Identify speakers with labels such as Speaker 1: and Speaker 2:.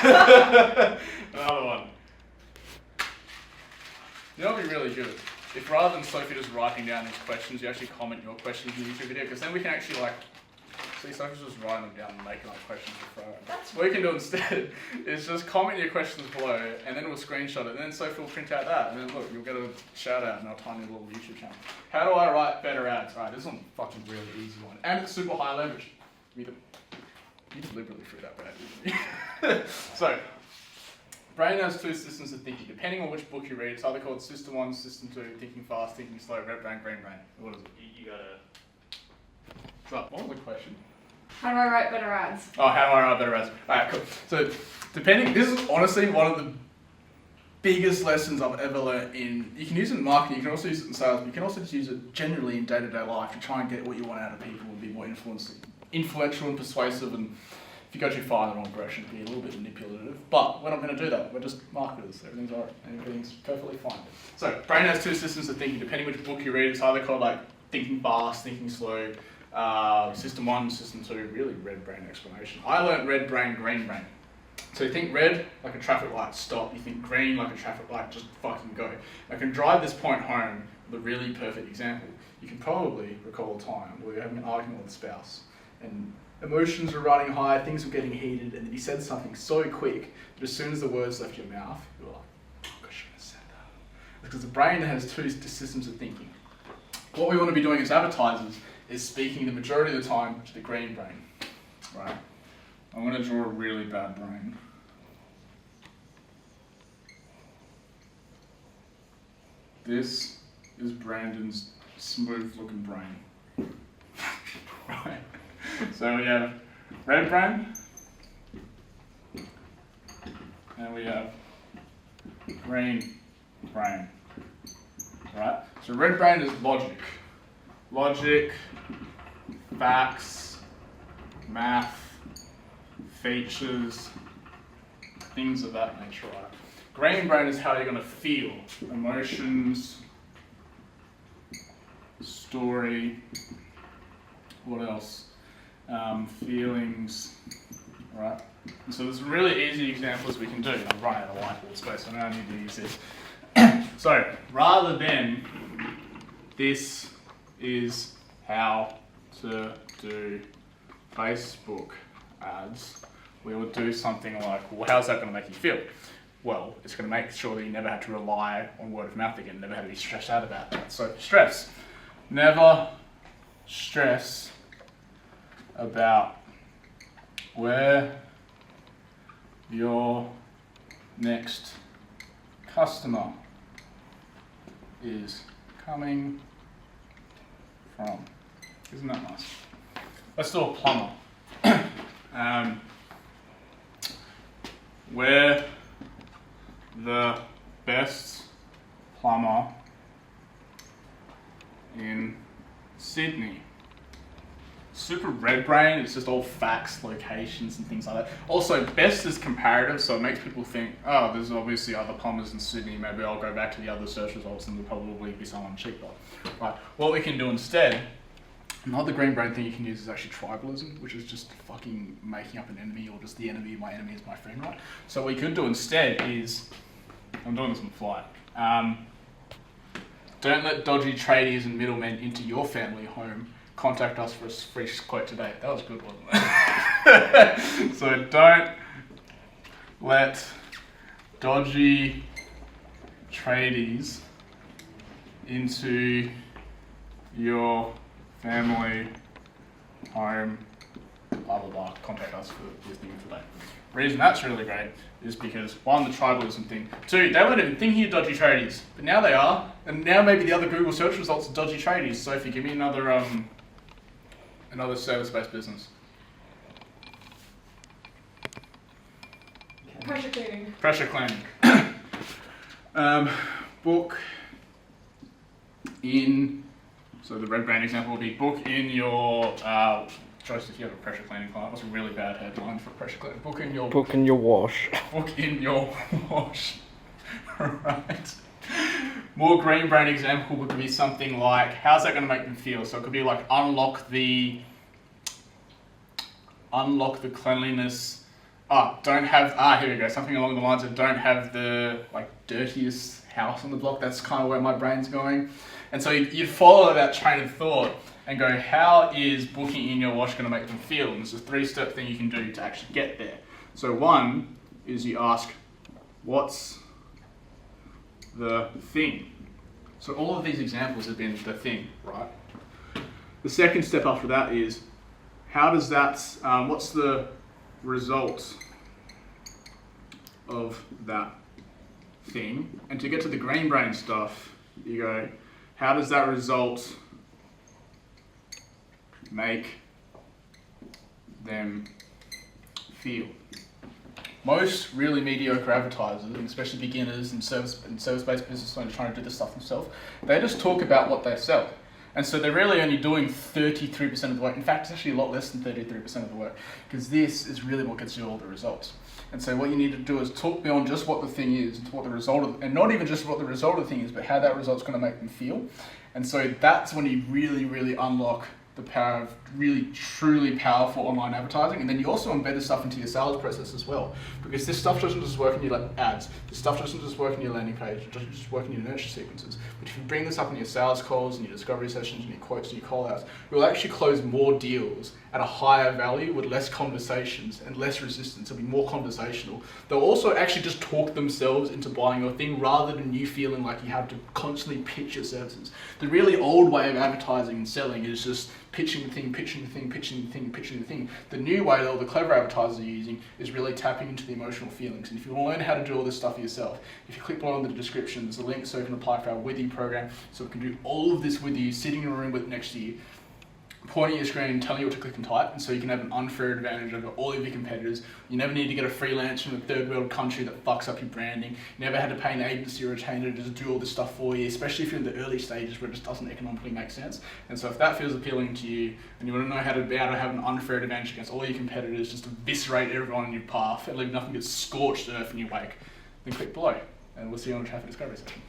Speaker 1: Another one. You know what would be really good? If rather than Sophie just writing down these questions, you actually comment your questions in the YouTube video, because then we can actually like, see Sophie's just writing them down and making like questions to throw. What you can do instead is just comment your questions below, and then we'll screenshot it, and then Sophie will print out that, and then look, you'll get a shout out in our tiny little YouTube channel. How do I write better ads? Alright, this one's a fucking really easy one. And it's super high leverage. You deliberately threw that bad, didn't you? So, brain has two systems of thinking. Depending on which book you read, it's either called System 1, System 2, Thinking Fast, Thinking Slow, Red Brain, Green Brain. What is it?
Speaker 2: You gotta...
Speaker 1: So, what was the question?
Speaker 3: How do I write better ads?
Speaker 1: Oh, how do I write better ads? Alright, cool. So, this is honestly one of the biggest lessons I've ever learned in, you can use it in marketing, you can also use it in sales, but you can also just use it generally in day-to-day life to try and get what you want out of people and be more influential and persuasive, and if you go too far in the wrong direction, be a little bit manipulative. But we're not going to do that. We're just marketers. Everything's alright. Everything's perfectly fine. So, brain has two systems of thinking. Depending which book you read, it's either called like Thinking Fast, Thinking Slow, System 1, System 2, really red brain explanation. I learnt red brain, green brain. So you think red, like a traffic light, stop. You think green, like a traffic light, just fucking go. I can drive this point home with a really perfect example. You can probably recall a time where you're having an argument with a spouse, and emotions were running high, things were getting heated, and then you said something so quick that as soon as the words left your mouth, you were like, oh, I shouldn't have said that. Because the brain has two systems of thinking. What we want to be doing as advertisers is speaking the majority of the time to the green brain, right? I'm going to draw a really bad brain. This is Brandon's smooth looking brain. Right. So we have red brain, and we have green brain. Right? So red brain is logic. Logic, facts, math, features, things of that nature, right? Green brain is how you're going to feel. Emotions, story, what else? Feelings, right? And so there's some really easy examples we can do. I'm running out of whiteboard space, so now I need to use this. So, rather than this is how to do Facebook ads, we would do something like, well, how's that going to make you feel? Well, it's going to make sure that you never have to rely on word of mouth again, never have to be stressed out about that. So, stress. Never stress about where your next customer is coming from. Isn't that nice? Let's do a plumber. We're the best plumber in Sydney. Super red brain, it's just all facts, locations and things like that. Also, best is comparative, so it makes people think, oh, there's obviously other plumbers in Sydney, maybe I'll go back to the other search results and there'll probably be someone cheaper. Right. What we can do instead, another green brain thing you can use is actually tribalism, which is just fucking making up an enemy, or just the enemy of my enemy is my friend, right? So what we could do instead is, I'm doing this on the fly, don't let dodgy tradies and middlemen into your family home. Contact us for a free quote today. That was good, wasn't it? So don't let dodgy tradies into your family home, blah blah blah. Contact us for this thing today. Reason that's really great is because, one, the tribalism thing. Two, they weren't even thinking of dodgy tradies, but now they are, and now maybe the other Google search results are dodgy tradies. Sophie, give me another service-based business.
Speaker 3: Pressure cleaning.
Speaker 1: Pressure cleaning. Book in, so the red brain example would be book in your, Joseph, you have a pressure cleaning client. That's a really bad headline for pressure cleaning. Book in your
Speaker 4: wash.
Speaker 1: Book in your wash. Right. More green brain example would be something like, how's that going to make them feel? So it could be like unlock the cleanliness here we go, something along the lines of don't have the dirtiest house on the block. That's kind of where my brain's going. And so you'd follow that train of thought and go, how is booking in your wash going to make them feel? And there's a 3-step thing you can do to actually get there. So one is you ask, what's the thing? So all of these examples have been the thing, right? The second step after that is, how does that, what's the result of that thing? And to get to the green brain stuff, you go, how does that result make them feel? Most really mediocre advertisers, and especially beginners and service-based business owners trying to do this stuff themselves, they just talk about what they sell. And so they're really only doing 33% of the work. In fact, it's actually a lot less than 33% of the work, because this is really what gets you all the results. And so what you need to do is talk beyond just what the thing is, and what the result of, and not even just what the result of the thing is, but how that result's going to make them feel. And so that's when you really, really unlock the power of really, truly powerful online advertising. And then you also embed this stuff into your sales process as well, because this stuff doesn't just work in your ads, this stuff doesn't just work in your landing page, it doesn't just work in your nurture sequences. But if you bring this up in your sales calls and your discovery sessions and your quotes and your call outs, you'll actually close more deals at a higher value with less conversations and less resistance. It'll be more conversational. They'll also actually just talk themselves into buying your thing, rather than you feeling like you have to constantly pitch your services. The really old way of advertising and selling is just pitching the thing, pitching the thing, pitching the thing, pitching the thing. The new way that all the clever advertisers are using is really tapping into the emotional feelings. And if you want to learn how to do all this stuff yourself, if you click below in the description, there's a link so you can apply for our With You program, so we can do all of this with you, sitting in a room with next to you, pointing at your screen and telling you what to click and type, and so you can have an unfair advantage over all of your competitors. You never need to get a freelance from a third world country that fucks up your branding. You never had to pay an agency or retainer to just do all this stuff for you, especially if you're in the early stages where it just doesn't economically make sense. And so if that feels appealing to you, and you want to know how to be able to have an unfair advantage against all your competitors, just eviscerate everyone in your path and leave nothing but scorched earth in your wake, then click below, and we'll see you on the traffic discovery session.